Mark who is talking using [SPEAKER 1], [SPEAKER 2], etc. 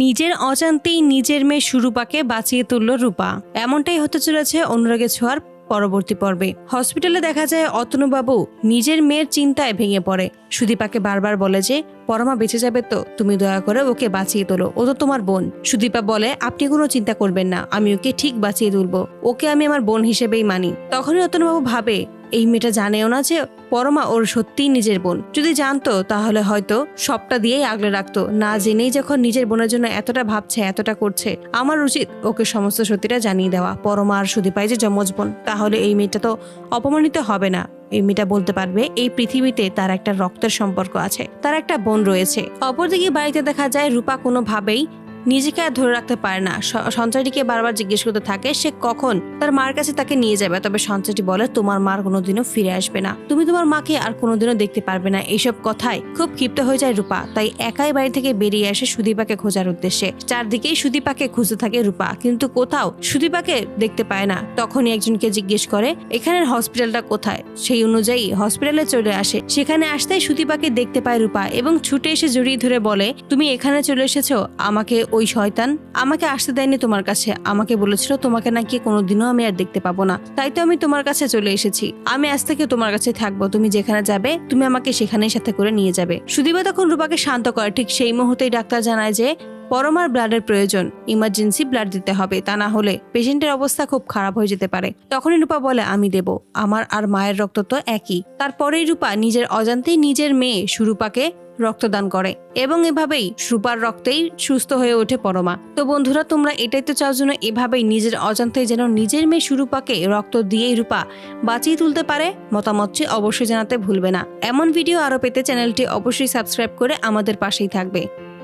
[SPEAKER 1] নিজের অজান্তেই নিজের মেয়ে সুরূপাকে বাঁচিয়ে তুলল রূপা। এমনটাই হতে চলেছে অনুরাগের ছোঁয়ার পরবর্তী পর্বে। হসপিটালে দেখা যায় অতনুবাবু নিজের মেয়ের চিন্তায় ভেঙে পড়ে। সুদীপাকে বারবার বলে যে পরমা বেঁচে যাবে তো, তুমি দয়া করে ওকে বাঁচিয়ে তোলো, ও তো তোমার বোন। সুদীপা বলে আপনি কোনো চিন্তা করবেন না, আমি ওকে ঠিক বাঁচিয়ে তুলবো, ওকে আমি আমার বোন হিসেবেই মানি। তখনই অতনুবাবু ভাবে এই মেয়েটা জানেও না যে পরমা ওর সত্যিই নিজের বোন। যদি জানতো তাহলে হয়তো সবটা দিয়েই আগলে রাখতো। না জেনেই যখন নিজের বোনের জন্য এতটা ভাবছে, এতটা করছে, আমার উচিত ওকে সমস্ত সত্যিটা জানিয়ে দেওয়া। পরমা আর সুদীপাই যে যমজ বোন, তাহলে এই মেয়েটা তো অপমানিত হবে না। এই মেয়েটা বলতে পারবে এই পৃথিবীতে তার একটা রক্তের সম্পর্ক আছে, তার একটা বোন রয়েছে। অপরদিকে বাড়িতে দেখা যায় রূপা কোনোভাবেই নিজেকে আর ধরে রাখতে পারে না। সঞ্চয়টিকে বারবার জিজ্ঞেস করতে থাকে সে কখন তার মার কাছে তাকে নিয়ে যাবে। তবে সঞ্চয়টি বলে তোমার মার কোনোদিনও ফিরে আসবে না, তুমি তোমার মাকে আর কোনোদিনও দেখতে পারবে না। এইসব কথায় খুব ক্ষিপ্ত হয়ে যায় রূপা, তাই একাই বাড়ি থেকে বেরিয়ে আসে সুদীপাকে খোঁজার উদ্দেশ্যে। চারদিকেই সুদীপাকে খুঁজতে থাকে রূপা, কিন্তু কোথাও সুদীপাকে দেখতে পায় না। তখনই একজনকে জিজ্ঞেস করে এখানের হসপিটালটা কোথায়। সেই অনুযায়ী হসপিটালে চলে আসে। সেখানে আসতেই সুদীপাকে দেখতে পায় রূপা এবং ছুটে এসে জড়িয়ে ধরে বলে তুমি এখানে চলে এসেছো, আমাকে ওই শয়তান আমাকে আসতে দেয়নি তোমার কাছে, আমাকে বলেছিল তোমাকে নাকি কোনোদিনও আমি আর দেখতে পাবো না, তাই তো আমি তোমার কাছে চলে এসেছি। আমি আজ থেকে তোমার কাছে থাকবো, তুমি যেখানে যাবে তুমি আমাকে সেখানেই সাথে করে নিয়ে যাবে। সুদীপা তখন রূপাকে শান্ত করে। ঠিক সেই মুহূর্তেই ডাক্তার জানায় যে পরমার ব্লাডের প্রয়োজন, ইমার্জেন্সি ব্লাড দিতে হবে, তা না হলে পেশেন্টের অবস্থা খুব খারাপ হয়ে যেতে পারে। তখনই রূপা বলে আমি দেব, আমার আর মায়ের রক্ত তো একই। তারপরেই রূপা নিজের অজান্তেই নিজের মেয়ে সুরূপাকে রক্তদান করে এবং এভাবেই রূপার রক্তেই সুস্থ হয়ে ওঠে পরমা। তো বন্ধুরা, তোমরা এটাই তো চাও যেন এভাবেই নিজের অজান্তেই যেন নিজের মেয়ে সুরূপাকে রক্ত দিয়েই রূপা বাঁচিয়ে তুলতে পারে। মতামতটি অবশ্যই জানাতে ভুলবে না। এমন ভিডিও আরো পেতে চ্যানেলটি অবশ্যই সাবস্ক্রাইব করে আমাদের পাশেই থাকবে।